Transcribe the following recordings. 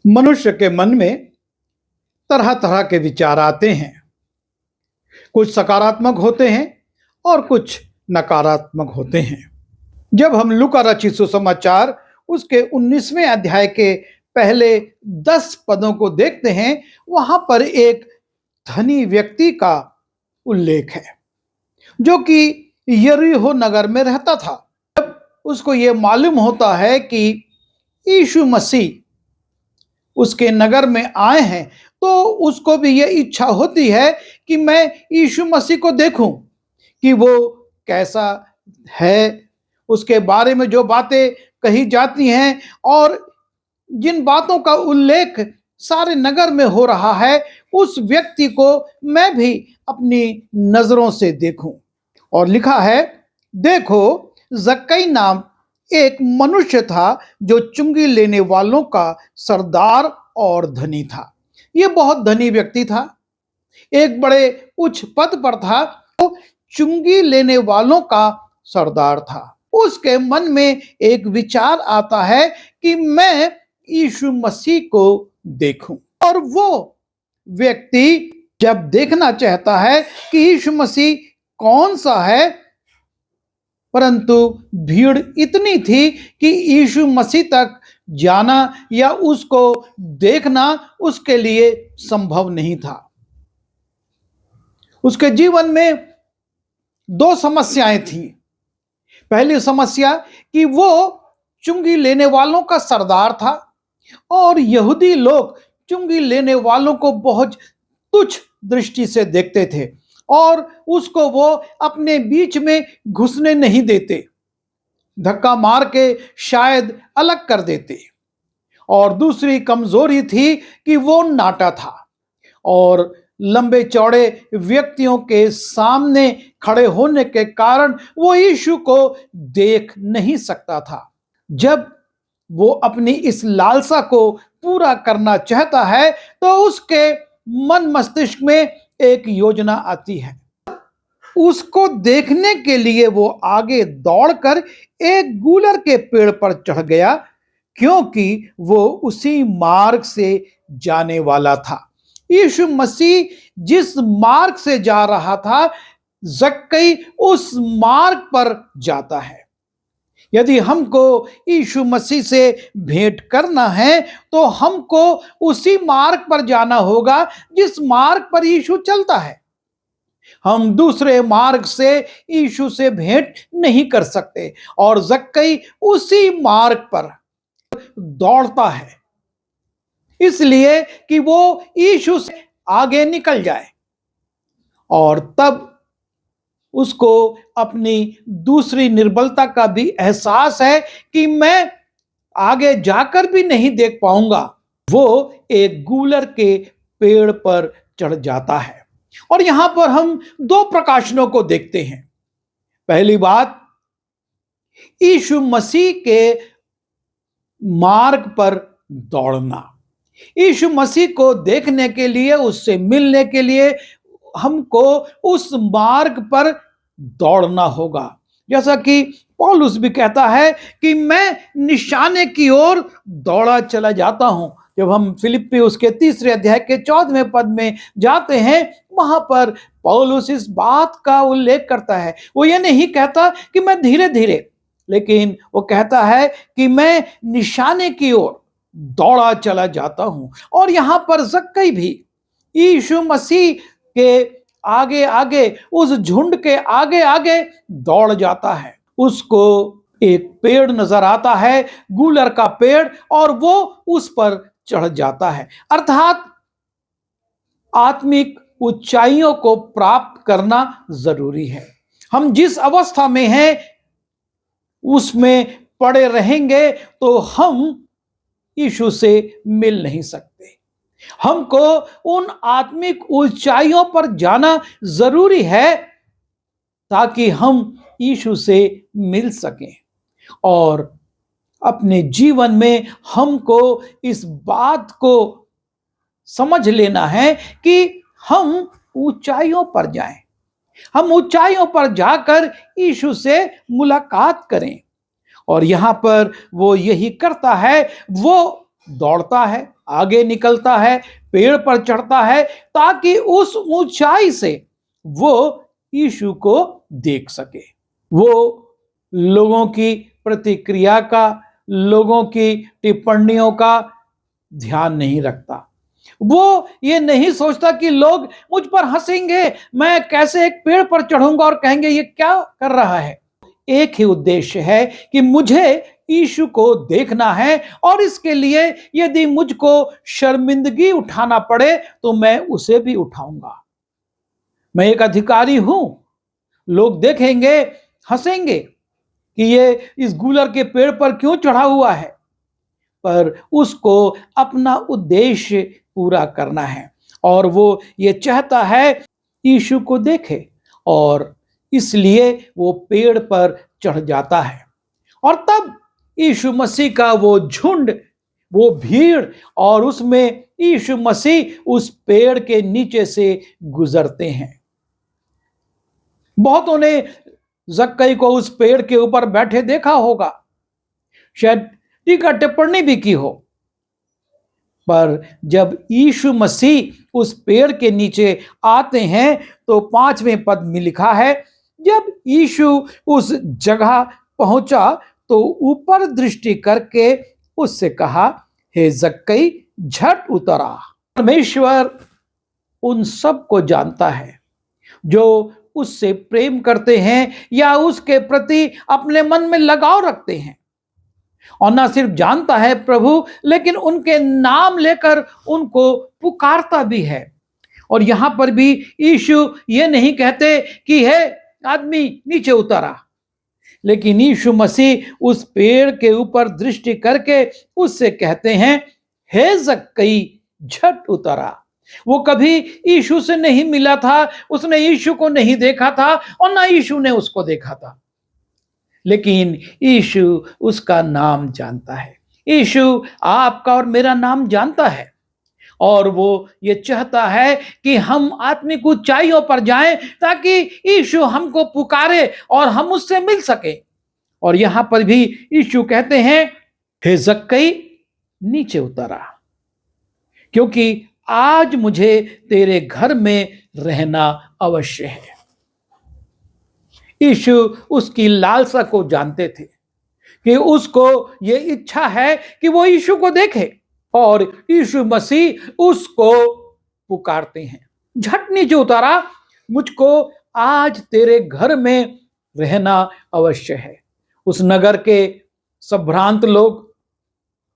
मनुष्य के मन में तरह तरह के विचार आते हैं। कुछ सकारात्मक होते हैं और कुछ नकारात्मक होते हैं। जब हम लूका रचित सुसमाचार उसके 19वें अध्याय के पहले 10 पदों को देखते हैं, वहां पर एक धनी व्यक्ति का उल्लेख है जो कि यरीहो नगर में रहता था। जब उसको यह मालूम होता है कि यीशु मसीह उसके नगर में आए हैं, तो उसको भी यह इच्छा होती है कि मैं यीशु मसीह को देखूं कि वो कैसा है, उसके बारे में जो बातें कही जाती हैं और जिन बातों का उल्लेख सारे नगर में हो रहा है, उस व्यक्ति को मैं भी अपनी नजरों से देखूं। और लिखा है, देखो जक्कई नाम एक मनुष्य था जो चुंगी लेने वालों का सरदार और धनी था। यह बहुत धनी व्यक्ति था, एक बड़े उच्च पद पर था, तो चुंगी लेने वालों का सरदार था। उसके मन में एक विचार आता है कि मैं यीशु मसीह को देखूं। और वो व्यक्ति जब देखना चाहता है कि यीशु मसीह कौन सा है, परंतु भीड़ इतनी थी कि यीशु मसीह तक जाना या उसको देखना उसके लिए संभव नहीं था। उसके जीवन में 2 समस्याएं थी। पहली समस्या कि वो चुंगी लेने वालों का सरदार था और यहूदी लोग चुंगी लेने वालों को बहुत तुच्छ दृष्टि से देखते थे और उसको वो अपने बीच में घुसने नहीं देते, धक्का मार के शायद अलग कर देते। और दूसरी कमजोरी थी कि वो नाटा था और लंबे चौड़े व्यक्तियों के सामने खड़े होने के कारण वो यीशु को देख नहीं सकता था। जब वो अपनी इस लालसा को पूरा करना चाहता है, तो उसके मन मस्तिष्क में एक योजना आती है। उसको देखने के लिए वो आगे दौड़कर एक गूलर के पेड़ पर चढ़ गया, क्योंकि वो उसी मार्ग से जाने वाला था। यीशु मसीह जिस मार्ग से जा रहा था, जक्कई उस मार्ग पर जाता है। यदि हमको यीशु मसीह से भेंट करना है, तो हमको उसी मार्ग पर जाना होगा जिस मार्ग पर यीशु चलता है। हम दूसरे मार्ग से यीशु से भेंट नहीं कर सकते और जक्कई उसी मार्ग पर दौड़ता है, इसलिए कि वो यीशु से आगे निकल जाए। और तब उसको अपनी दूसरी निर्बलता का भी एहसास है कि मैं आगे जाकर भी नहीं देख पाऊंगा। वो एक गूलर के पेड़ पर चढ़ जाता है और यहां पर हम 2 प्रकाशनों को देखते हैं। पहली बात, यीशु मसीह के मार्ग पर दौड़ना। यीशु मसीह को देखने के लिए, उससे मिलने के लिए हमको उस मार्ग पर दौड़ना होगा। जैसा कि पौलुस भी कहता है कि मैं निशाने की ओर दौड़ा चला जाता हूं। जब हम फिलिप्पी उसके 3 अध्याय के 14वें पद में जाते हैं, वहां पर पौलुस इस बात का उल्लेख करता है। वो ये नहीं कहता कि मैं धीरे धीरे, लेकिन वो कहता है कि मैं निशाने की ओर दौड़ा चला जाता हूं। और यहां पर जक्कई भी यीशु मसीह के आगे आगे, उस झुंड के आगे आगे दौड़ जाता है। उसको एक पेड़ नजर आता है, गूलर का पेड़, और वो उस पर चढ़ जाता है। अर्थात आत्मिक ऊंचाइयों को प्राप्त करना जरूरी है। हम जिस अवस्था में हैं उसमें पड़े रहेंगे तो हम यीशु से मिल नहीं सकते। हमको उन आत्मिक ऊंचाइयों पर जाना जरूरी है ताकि हम यीशु से मिल सकें। और अपने जीवन में हमको इस बात को समझ लेना है कि हम ऊंचाइयों पर जाएं, हम ऊंचाइयों पर जाकर यीशु से मुलाकात करें। और यहां पर वो यही करता है, वो दौड़ता है, आगे निकलता है, पेड़ पर चढ़ता है ताकि उस ऊंचाई से वो यीशु को देख सके। वो लोगों की प्रतिक्रिया का, लोगों की टिप्पणियों का ध्यान नहीं रखता। वो ये नहीं सोचता कि लोग मुझ पर हंसेंगे, मैं कैसे एक पेड़ पर चढ़ूंगा और कहेंगे ये क्या कर रहा है। एक ही उद्देश्य है कि मुझे यीशु को देखना है और इसके लिए यदि मुझको शर्मिंदगी उठाना पड़े तो मैं उसे भी उठाऊंगा। मैं एक अधिकारी हूं, लोग देखेंगे, हंसेंगे कि ये इस गूलर के पेड़ पर क्यों चढ़ा हुआ है, पर उसको अपना उद्देश्य पूरा करना है और वो ये चाहता है यीशु को देखे और इसलिए वो पेड़ पर चढ़ जाता है। और तब यीशु मसीह का वो झुंड, वो भीड़ और उसमें यीशु मसीह उस पेड़ के नीचे से गुजरते हैं। बहुतों ने जक्कई को उस पेड़ के ऊपर बैठे देखा होगा, शायद टीका टिप्पणी भी की हो, पर जब यीशु मसीह उस पेड़ के नीचे आते हैं तो 5वें पद में लिखा है, जब यीशु उस जगह पहुंचा तो ऊपर दृष्टि करके उससे कहा, हे जक्कई झट उतरा। परमेश्वर उन सब को जानता है जो उससे प्रेम करते हैं या उसके प्रति अपने मन में लगाव रखते हैं। और ना सिर्फ जानता है प्रभु, लेकिन उनके नाम लेकर उनको पुकारता भी है। और यहां पर भी यीशु ये नहीं कहते कि हे आदमी नीचे उतरा, लेकिन यीशु मसीह उस पेड़ के ऊपर दृष्टि करके उससे कहते हैं, हे जक्कई झट उतरा। वो कभी यीशु से नहीं मिला था, उसने यीशु को नहीं देखा था और ना यीशु ने उसको देखा था, लेकिन यीशु उसका नाम जानता है। यीशु आपका और मेरा नाम जानता है और वो ये चाहता है कि हम आत्मिक ऊंचाइयों पर जाएं ताकि यीशु हमको पुकारे और हम उससे मिल सके। और यहां पर भी यीशु कहते हैं, हे जक्कई नीचे उतरा, क्योंकि आज मुझे तेरे घर में रहना अवश्य है। यीशु उसकी लालसा को जानते थे कि उसको ये इच्छा है कि वो यीशु को देखे और यीशु मसीह उसको पुकारते हैं, झट नीचे उतारा, मुझको आज तेरे घर में रहना अवश्य है। उस नगर के संभ्रांत लोग,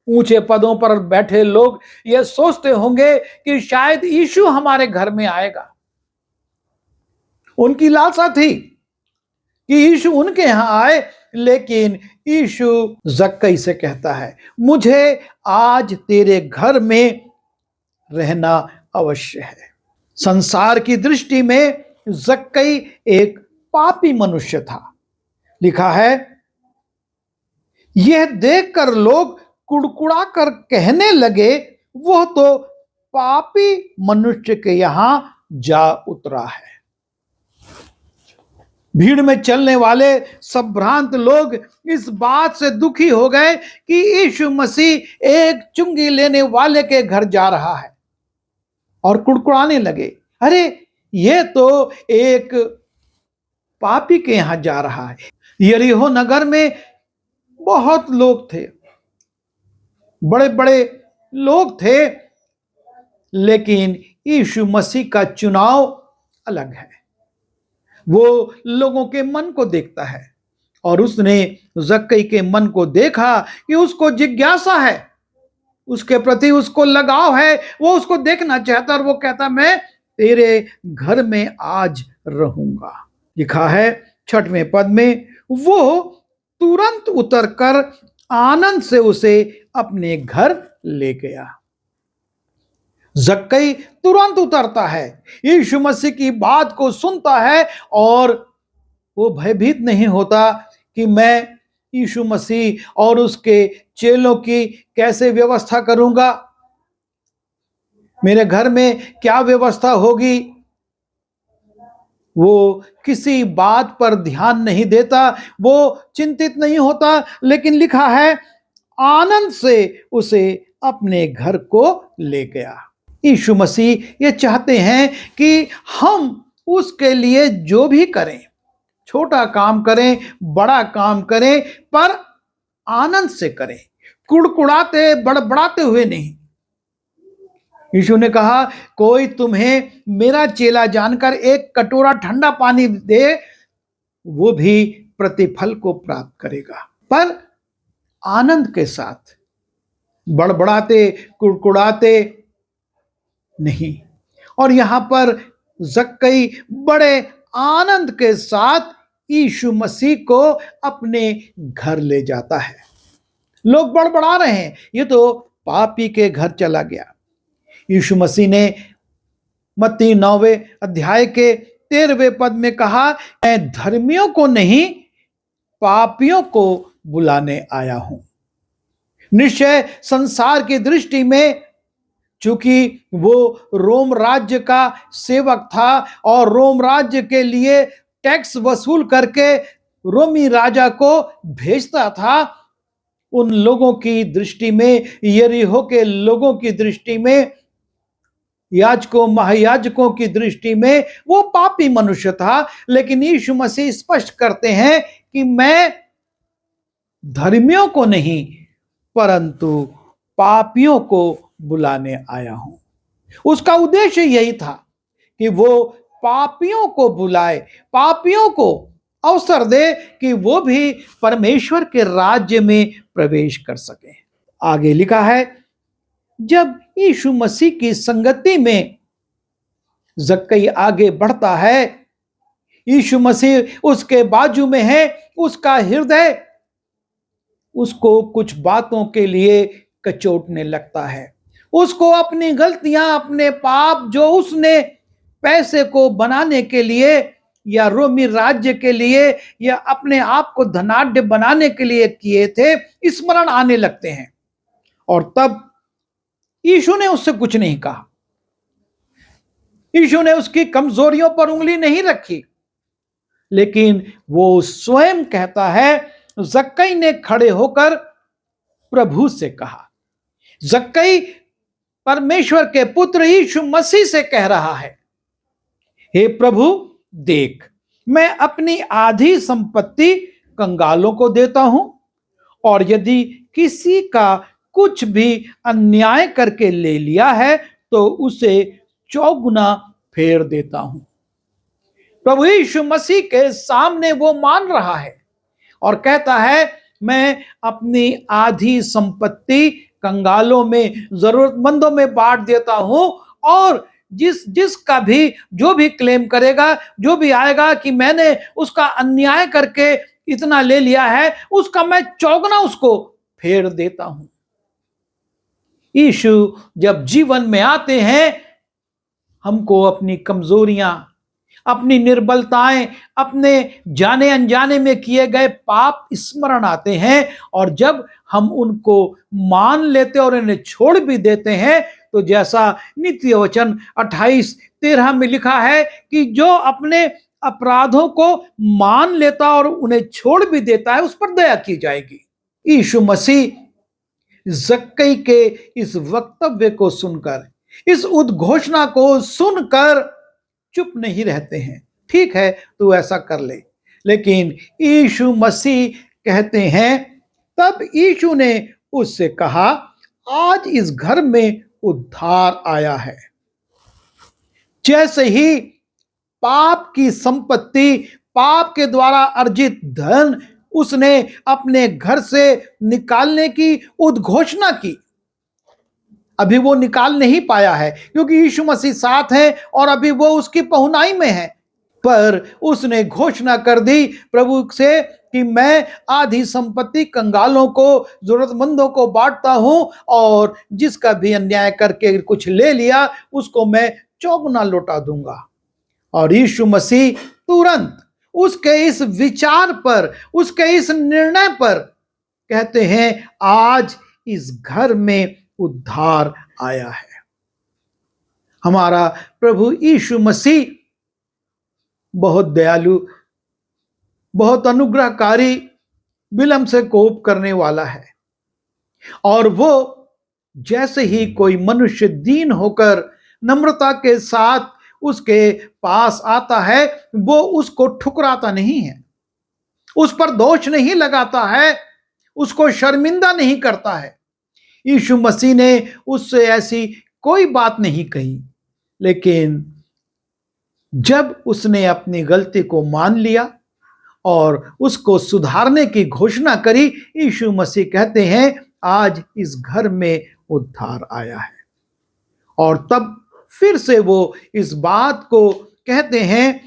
ऊंचे पदों पर बैठे लोग ये सोचते होंगे कि शायद यीशु हमारे घर में आएगा। उनकी लालसा थी कि यीशु उनके यहां आए, लेकिन यीशु जक्कई से कहता है, मुझे आज तेरे घर में रहना अवश्य है। संसार की दृष्टि में जक्कई एक पापी मनुष्य था। लिखा है, यह देखकर लोग कुड़कुड़ा कर कहने लगे, वह तो पापी मनुष्य के यहां जा उतरा है। भीड़ में चलने वाले संभ्रांत लोग इस बात से दुखी हो गए कि यीशु मसीह एक चुंगी लेने वाले के घर जा रहा है और कुड़कुड़ाने लगे, अरे ये तो एक पापी के यहां जा रहा है। यरीहो नगर में बहुत लोग थे, बड़े बड़े लोग थे, लेकिन यीशु मसीह का चुनाव अलग है। वो लोगों के मन को देखता है और उसने जक्कई के मन को देखा कि उसको जिज्ञासा है, उसके प्रति उसको लगाव है, वो उसको देखना चाहता और वो कहता, मैं तेरे घर में आज रहूंगा। लिखा है 6वें पद में, वो तुरंत उतरकर आनंद से उसे अपने घर ले गया। जक्कई तुरंत उतरता है, यीशु मसीह की बात को सुनता है और वो भयभीत नहीं होता कि मैं यीशु मसीह और उसके चेलों की कैसे व्यवस्था करूंगा, मेरे घर में क्या व्यवस्था होगी। वो किसी बात पर ध्यान नहीं देता, वो चिंतित नहीं होता, लेकिन लिखा है आनंद से उसे अपने घर को ले गया। यीशु मसीह ये चाहते हैं कि हम उसके लिए जो भी करें, छोटा काम करें, बड़ा काम करें, पर आनंद से करें, कुड़कुड़ाते बड़बड़ाते हुए नहीं। यीशु ने कहा, कोई तुम्हें मेरा चेला जानकर एक कटोरा ठंडा पानी दे, वो भी प्रतिफल को प्राप्त करेगा, पर आनंद के साथ, बड़बड़ाते कुड़कुड़ाते नहीं। और यहां पर जक्कई बड़े आनंद के साथ यीशु मसीह को अपने घर ले जाता है। लोग बड़बड़ा रहे हैं, ये तो पापी के घर चला गया। यीशु मसीह ने मत्ती 9वें अध्याय के 13वें पद में कहा, मैं धर्मियों को नहीं पापियों को बुलाने आया हूं। निश्चय संसार की दृष्टि में, चूंकि वो रोम राज्य का सेवक था और रोम राज्य के लिए टैक्स वसूल करके रोमी राजा को भेजता था, उन लोगों की दृष्टि में, यरीहो के लोगों की दृष्टि में, याजकों महायाजकों की दृष्टि में वो पापी मनुष्य था। लेकिन यीशु मसीह स्पष्ट करते हैं कि मैं धर्मियों को नहीं परंतु पापियों को बुलाने आया हूं। उसका उद्देश्य यही था कि वो पापियों को बुलाए, पापियों को अवसर दे कि वो भी परमेश्वर के राज्य में प्रवेश कर सके। आगे लिखा है, जब यीशु मसीह की संगति में जक्कई आगे बढ़ता है, यीशु मसीह उसके बाजू में है, उसका हृदय उसको कुछ बातों के लिए कचोटने लगता है। उसको अपनी गलतियां, अपने पाप जो उसने पैसे को बनाने के लिए या रोमी राज्य के लिए या अपने आप को धनाढ्य बनाने के लिए किए थे, स्मरण आने लगते हैं। और तब यीशु ने उससे कुछ नहीं कहा, यीशु ने उसकी कमजोरियों पर उंगली नहीं रखी, लेकिन वो स्वयं कहता है, जक्कई ने खड़े होकर प्रभु से कहा। जक्कई परमेश्वर के पुत्र यीशु मसीह से कह रहा है, हे प्रभु देख, मैं अपनी आधी संपत्ति कंगालों को देता हूं, और यदि किसी का कुछ भी अन्याय करके ले लिया है तो उसे 4 गुना फेर देता हूं। प्रभु यीशु मसीह के सामने वो मान रहा है और कहता है, मैं अपनी आधी संपत्ति कंगालों में, जरूरतमंदों में बांट देता हूं, और जिसका भी जो भी क्लेम करेगा, जो भी आएगा कि मैंने उसका अन्याय करके इतना ले लिया है, उसका मैं 4 गुना उसको फेर देता हूं। यीशु जब जीवन में आते हैं, हमको अपनी कमजोरियां, अपनी निर्बलताएं, अपने जाने अनजाने में किए गए पाप स्मरण आते हैं, और जब हम उनको मान लेते और इन्हें छोड़ भी देते हैं, तो जैसा नित्य वचन 28:13 में लिखा है कि जो अपने अपराधों को मान लेता और उन्हें छोड़ भी देता है, उस पर दया की जाएगी। यीशु मसीह जक्कई के इस वक्तव्य को सुनकर, इस उद्घोषणा को सुनकर चुप नहीं रहते हैं। ठीक है, तू ऐसा कर ले। लेकिन यीशु मसीह कहते हैं, तब यीशु ने उससे कहा, आज इस घर में उद्धार आया है। जैसे ही पाप की संपत्ति, पाप के द्वारा अर्जित धन उसने अपने घर से निकालने की उद्घोषणा की, अभी वो निकाल नहीं पाया है क्योंकि यीशु मसीह साथ है और अभी वो उसकी पहुनाई में है, पर उसने घोषणा कर दी प्रभु से कि मैं आधी संपत्ति कंगालों को, जरूरतमंदों को बांटता हूं, और जिसका भी अन्याय करके कुछ ले लिया उसको मैं 4 गुना लौटा दूंगा। और यीशु मसीह तुरंत उसके इस विचार पर, उसके इस निर्णय पर कहते हैं, आज इस घर में उद्धार आया है। हमारा प्रभु यीशु मसीह बहुत दयालु, बहुत अनुग्रहकारी, विलंब से कोप करने वाला है, और वो जैसे ही कोई मनुष्य दीन होकर नम्रता के साथ उसके पास आता है, वो उसको ठुकराता नहीं है, उस पर दोष नहीं लगाता है, उसको शर्मिंदा नहीं करता है। यीशु मसीह ने उससे ऐसी कोई बात नहीं कही, लेकिन जब उसने अपनी गलती को मान लिया और उसको सुधारने की घोषणा करी, यीशु मसीह कहते हैं आज इस घर में उद्धार आया है। और तब फिर से वो इस बात को कहते हैं,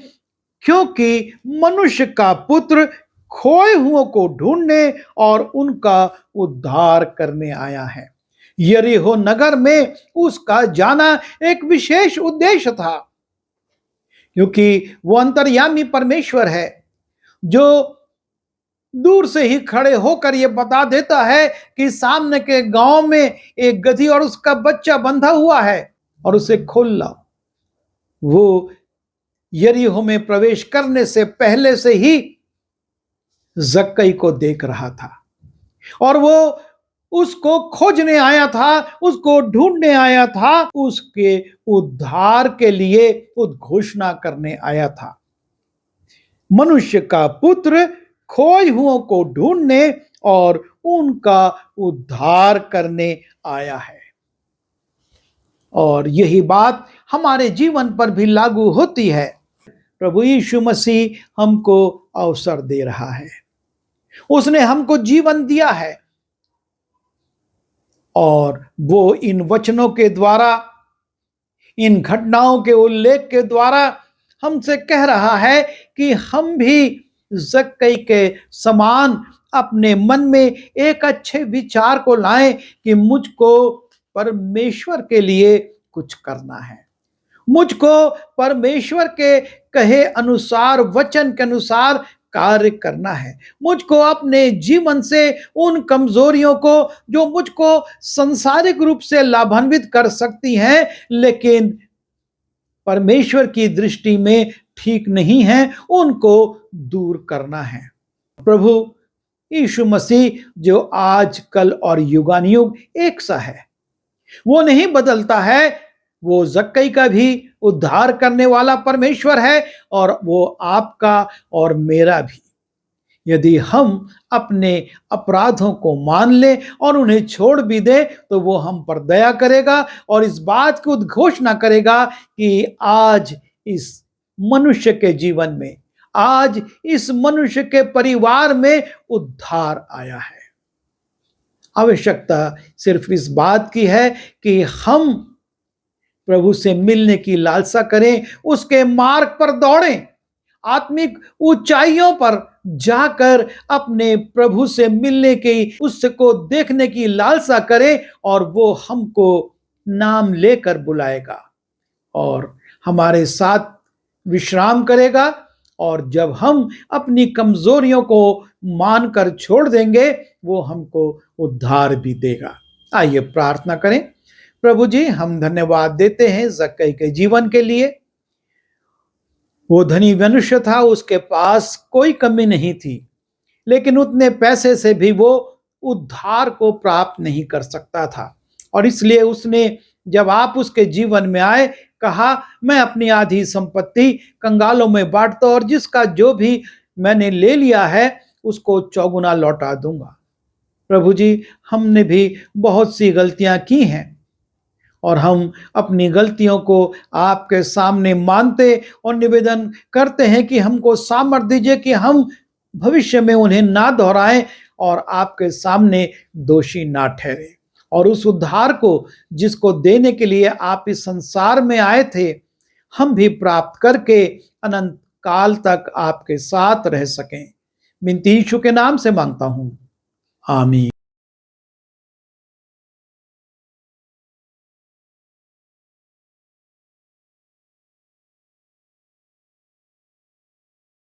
क्योंकि मनुष्य का पुत्र खोए हुओं को ढूंढने और उनका उद्धार करने आया है। यरीहो नगर में उसका जाना एक विशेष उद्देश्य था, क्योंकि वो अंतर्यामी परमेश्वर है जो दूर से ही खड़े होकर ये बता देता है कि सामने के गांव में एक गधी और उसका बच्चा बंधा हुआ है और उसे खोल लाओ। वो यरीहो में प्रवेश करने से पहले से ही जक्कई को देख रहा था और वो उसको खोजने आया था, उसको ढूंढने आया था, उसके उद्धार के लिए उद्घोषणा करने आया था। मनुष्य का पुत्र खोए हुओं को ढूंढने और उनका उद्धार करने आया है। और यही बात हमारे जीवन पर भी लागू होती है। प्रभु यीशु मसीह हमको अवसर दे रहा है, उसने हमको जीवन दिया है और वो इन वचनों के द्वारा, इन घटनाओं के उल्लेख के द्वारा हमसे कह रहा है कि हम भी जक्कई के समान अपने मन में एक अच्छे विचार को लाएं कि मुझको परमेश्वर के लिए कुछ करना है, मुझको परमेश्वर के कहे अनुसार, वचन के अनुसार कार्य करना है, मुझको अपने जीवन से उन कमजोरियों को जो मुझको संसारिक रूप से लाभान्वित कर सकती हैं लेकिन परमेश्वर की दृष्टि में ठीक नहीं है, उनको दूर करना है। प्रभु यीशु मसीह जो आज, कल और युगानुयुग एक सा है, वो नहीं बदलता है। वो जक्कई का भी उद्धार करने वाला परमेश्वर है और वो आपका और मेरा भी। यदि हम अपने अपराधों को मान लें और उन्हें छोड़ भी दें तो वो हम पर दया करेगा और इस बात की उद्घोषणा करेगा कि आज इस मनुष्य के जीवन में, आज इस मनुष्य के परिवार में उद्धार आया है। आवश्यकता सिर्फ इस बात की है कि हम प्रभु से मिलने की लालसा करें, उसके मार्ग पर दौड़ें, आत्मिक ऊंचाइयों पर जाकर अपने प्रभु से मिलने की, उसको देखने की लालसा करें और वो हमको नाम लेकर बुलाएगा और हमारे साथ विश्राम करेगा। और जब हम अपनी कमजोरियों को मानकर छोड़ देंगे, वो हमको उद्धार भी देगा। आइए प्रार्थना करें। प्रभु जी, हम धन्यवाद देते हैं जक्कई के जीवन के लिए। वो धनी मनुष्य था, उसके पास कोई कमी नहीं थी, लेकिन उतने पैसे से भी वो उद्धार को प्राप्त नहीं कर सकता था और इसलिए उसने, जब आप उसके जीवन में आए, कहा मैं अपनी आधी संपत्ति कंगालों में बांटता और जिसका जो भी मैंने ले लिया है उसको चौगुना लौटा दूंगा। प्रभु जी, हमने भी बहुत सी गलतियां की हैं और हम अपनी गलतियों को आपके सामने मानते और निवेदन करते हैं कि हमको सामर्थ्य दीजिए कि हम भविष्य में उन्हें ना दोहराएं और आपके सामने दोषी ना ठहरे और उस उद्धार को जिसको देने के लिए आप इस संसार में आए थे, हम भी प्राप्त करके अनंत काल तक आपके साथ रह सकें। विनती यीशु के नाम से मांगता हूं, आमीन।